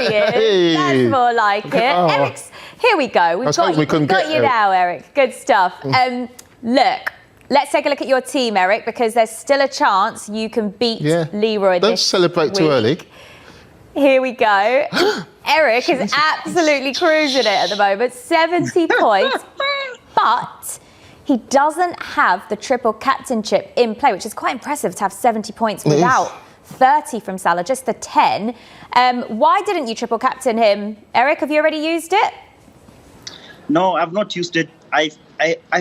he is. Hey. That's more like it. Oh. Eric's, here we go. We've got you now, Eric. Good stuff. Look, let's take a look at your team, Eric, because there's still a chance you can beat Leroy Don't celebrate too early. Here we go. Eric is absolutely cruising it at the moment. 70 points. But he doesn't have the triple captainship in play, which is quite impressive to have 70 points without 30 from Salah, just the 10. Why didn't you triple captain him? Eric, have you already used it? No, I've not used it. I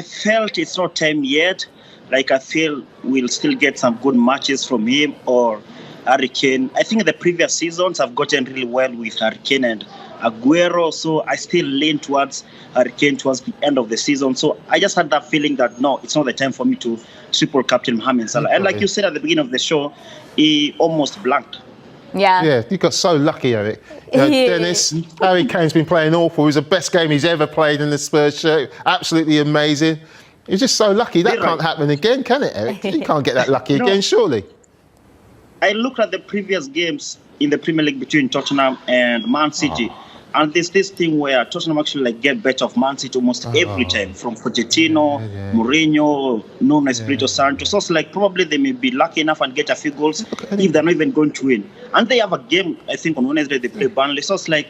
felt it's not time yet. Like, I feel we'll still get some good matches from him or Hurricane. I think the previous seasons I've gotten really well with Hurricane and Aguero, so I still lean towards Hurricane towards the end of the season. So I just had that feeling that no, it's not the time for me to triple captain Mohamed Salah. And like you said at the beginning of the show, he almost blanked. Yeah, you got so lucky, Eric. Dennis, Harry Kane's been playing awful. It was the best game he's ever played in the Spurs shirt. Absolutely amazing. He's just so lucky. That can't happen again, can it, Eric? You can't get that lucky again, surely. I looked at the previous games in the Premier League between Tottenham and Man City. And there's this thing where Tottenham actually get better of Man City almost every time, from Pochettino, Mourinho, Nuno Espirito Santo. So it's like probably they may be lucky enough and get a few goals if they're not even going to win. And they have a game, I think on Wednesday they play Burnley. So it's like,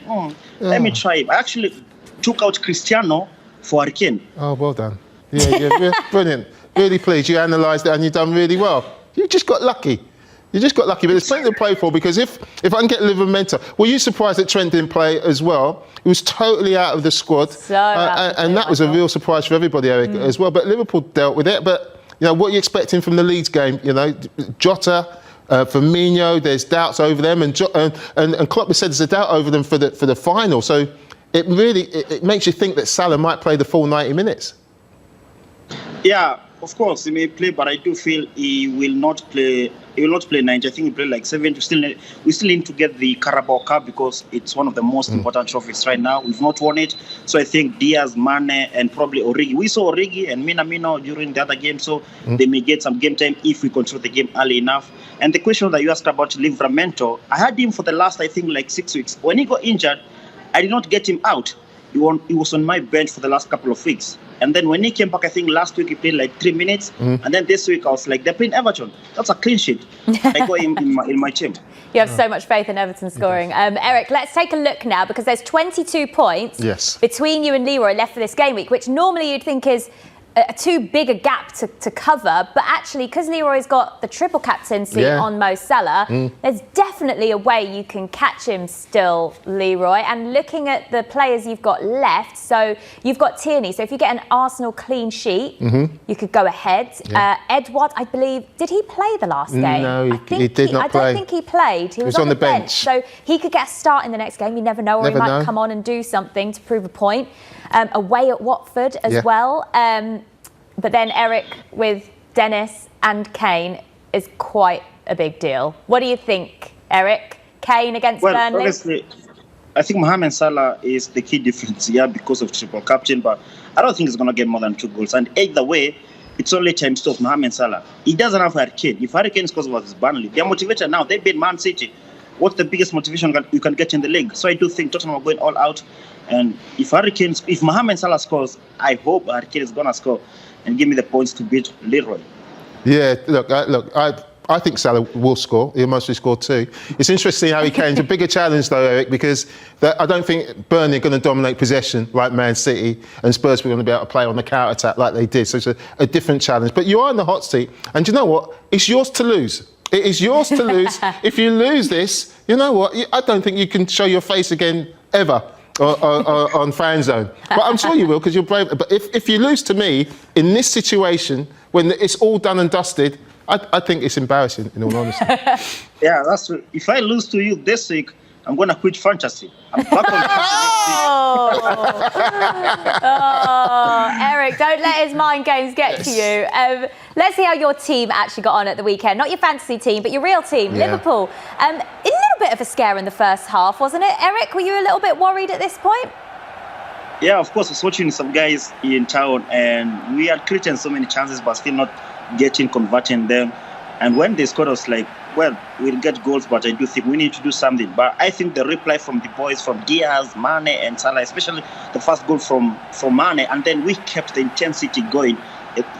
let me try. I actually took out Cristiano for Hurricane. Oh, well done. Yeah, brilliant. Really pleased. You analysed it and you've done really well. You just got lucky. You just got lucky, but there's plenty to play for because if I can get Livramento, were you surprised that Trent didn't play as well? He was totally out of the squad, and that was a real surprise for everybody, Eric, as well. But Liverpool dealt with it. But what are you expecting from the Leeds game? Jota, Firmino, there's doubts over them, and Klopp has said there's a doubt over them for the final. So it really it makes you think that Salah might play the full 90 minutes. Yeah. Of course, he may play, but I do feel he will not play. He will not play 90. I think he play like 70. We still need to get the Carabao Cup because it's one of the most important trophies right now. We've not won it, so I think Diaz, Mane, and probably Origi. We saw Origi and Minamino during the other game, so they may get some game time if we control the game early enough. And the question that you asked about Livramento, I had him for the last, I think, like 6 weeks. When he got injured, I did not get him out. He was on my bench for the last couple of weeks. And then when he came back, I think last week he played like 3 minutes. And then this week I was like, they're playing Everton. That's a clean sheet. I got him in my team. You have so much faith in Everton scoring. Eric, let's take a look now because there's 22 points between you and Leroy left for this game week, which normally you'd think is too big a gap to cover, but actually because Leroy's got the triple captaincy on Mo Salah, there's definitely a way you can catch him still, Leroy. And looking at the players you've got left, so you've got Tierney, so if you get an Arsenal clean sheet, you could go ahead. Edouard, I believe, did he play the last game? No, he did not play. I don't think he played. He was on the bench. So he could get a start in the next game, you never know, or he might come on and do something to prove a point. Away at Watford as well. But then Eric with Dennis and Kane is quite a big deal. What do you think, Eric? Kane against Burnley? Honestly, I think Mohamed Salah is the key difference here because of triple captain, but I don't think he's going to get more than 2 goals. And either way, it's only times 2 of Mohamed Salah. He doesn't have Hurricane. If Hurricane scores versus Burnley, they're motivated now. They beat Man City. What's the biggest motivation you can get in the league? So I do think Tottenham are going all out. And if Mohamed Salah scores, I hope Hurricane is going to score and give me the points to beat Leroy. Yeah, look, I think Salah will score. He'll mostly score 2. It's interesting how he came to a bigger challenge, though, Eric, because I don't think Burnley are going to dominate possession like Man City, and Spurs were going to be able to play on the counter-attack like they did. So it's a different challenge. But you are in the hot seat, and you know what? It's yours to lose. It is yours to lose. If you lose this, you know what? I don't think you can show your face again ever on Fanzone. But I'm sure you will because you're brave. But if you lose to me in this situation, when it's all done and dusted, I think it's embarrassing, in all honesty. Yeah, that's true. If I lose to you this week, I'm going to quit fantasy. I'm back on fantasy next week. Eric, don't let his mind games get to you. Let's see how your team actually got on at the weekend. Not your fantasy team, but your real team, Liverpool. A little bit of a scare in the first half, wasn't it? Eric, were you a little bit worried at this point? Yeah, of course. I was watching some guys in town, and we had created so many chances, but still not converting them. And when they scored, I was like, well, we'll get goals, but I do think we need to do something. But I think the reply from the boys, from Diaz, Mane, and Salah, especially the first goal from Mane, and then we kept the intensity going.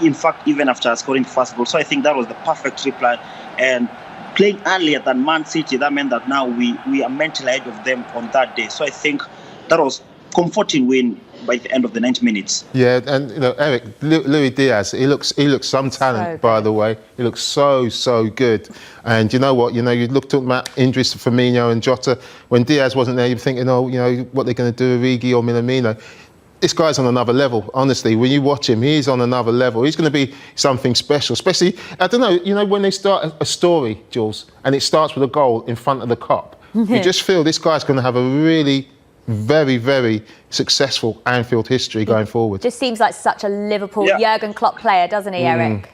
In fact, even after scoring the first goal. So I think that was the perfect reply. And playing earlier than Man City, that meant that now we are mentally ahead of them on that day. So I think that was comforting win by the end of the 90 minutes. Yeah, and Eric, Luis Diaz, he looks some talent, by the way. He looks so good. And you know what? You looked at injuries to Firmino and Jota. When Diaz wasn't there, you're thinking, what they're going to do with Origi or Minamino. This guy's on another level, honestly. When you watch him, he's on another level. He's going to be something special, especially, I don't know, when they start a story, Jules, and it starts with a goal in front of the Kop. You just feel this guy's going to have a really very, very successful Anfield history going forward. Just seems like such a Liverpool Jurgen Klopp player, doesn't he, Eric?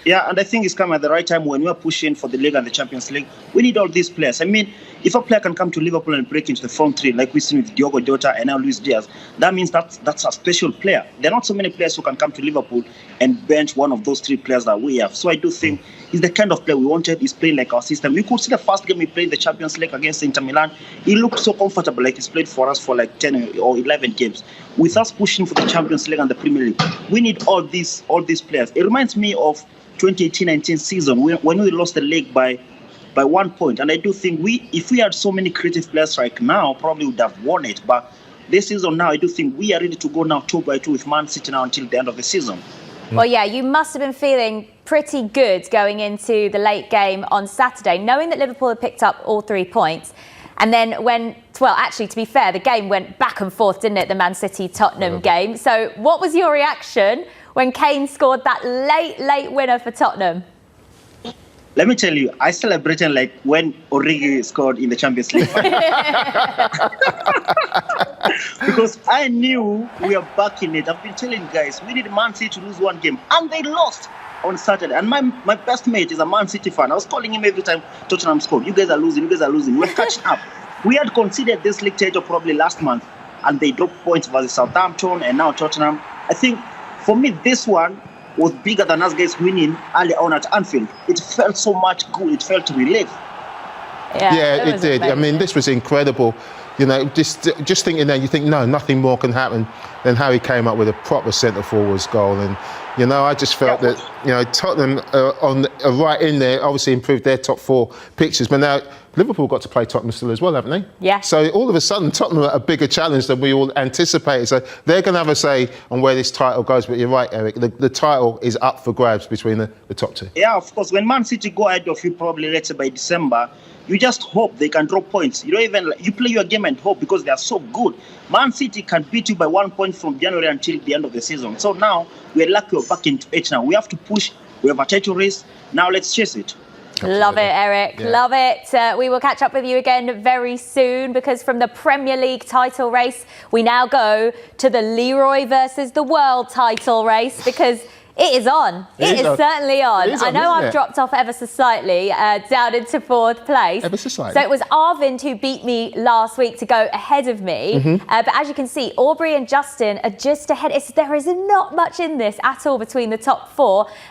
Yeah, and I think it's come at the right time when we're pushing for the league and the Champions League. We need all these players. I mean, if a player can come to Liverpool and break into the front three, like we've seen with Diogo Jota and now Luis Diaz, that means that's a special player. There are not so many players who can come to Liverpool and bench one of those three players that we have. So I do think he's the kind of player we wanted. He's playing like our system. We could see the first game he played in the Champions League against Inter Milan. He looked so comfortable, like he's played for us for like 10 or 11 games. With us pushing for the Champions League and the Premier League, we need all these players. It reminds me of 2018-19 season when we lost the league by 1 point. And I do think if we had so many creative players right now, probably would have won it. But this season now, I do think we are ready to go now 2 by 2 with Man City now until the end of the season. Well, yeah, you must have been feeling pretty good going into the late game on Saturday, knowing that Liverpool had picked up all 3 points. And then actually, to be fair, the game went back and forth, didn't it? The Man City-Tottenham game. So what was your reaction when Kane scored that late winner for Tottenham? Let me tell you, I celebrated like when Origi scored in the Champions League. Because I knew we are back in it. I've been telling you guys, we need Man City to lose one game. And they lost on Saturday. And my best mate is a Man City fan. I was calling him every time Tottenham scored. You guys are losing. We're catching up. We had conceded this league title probably last month. And they dropped points versus Southampton and now Tottenham. I think, for me, this one was bigger than us guys winning early on at Anfield. It felt so much good. It felt relief. Yeah, it did. Amazing. I mean, this was incredible. Just thinking that, you think, no, nothing more can happen than Harry came up with a proper centre-forwards goal. And, I just felt that, Tottenham are right in there, obviously improved their top 4 pictures. But now Liverpool got to play Tottenham still as well, haven't they? Yeah. So all of a sudden, Tottenham are a bigger challenge than we all anticipated. So they're going to have a say on where this title goes. But you're right, Eric, the title is up for grabs between the top 2. Yeah, of course. When Man City go ahead of you, probably let's say by December, you just hope they can drop points. You don't even, you play your game and hope because they are so good. Man City can beat you by 1 point from January until the end of the season. So now we're lucky we're back into it now. We have to push. We have a title race. Now let's chase it. Absolutely. Love it, Eric. Yeah. Love it. We will catch up with you again very soon because from the Premier League title race, we now go to the Leroy versus the World title race because it is on. It is certainly on. I know I've dropped off ever so slightly down into 4th place. Ever so slightly. So it was Arvind who beat me last week to go ahead of me. But as you can see, Aubrey and Justin are just ahead. There is not much in this at all between the top 4.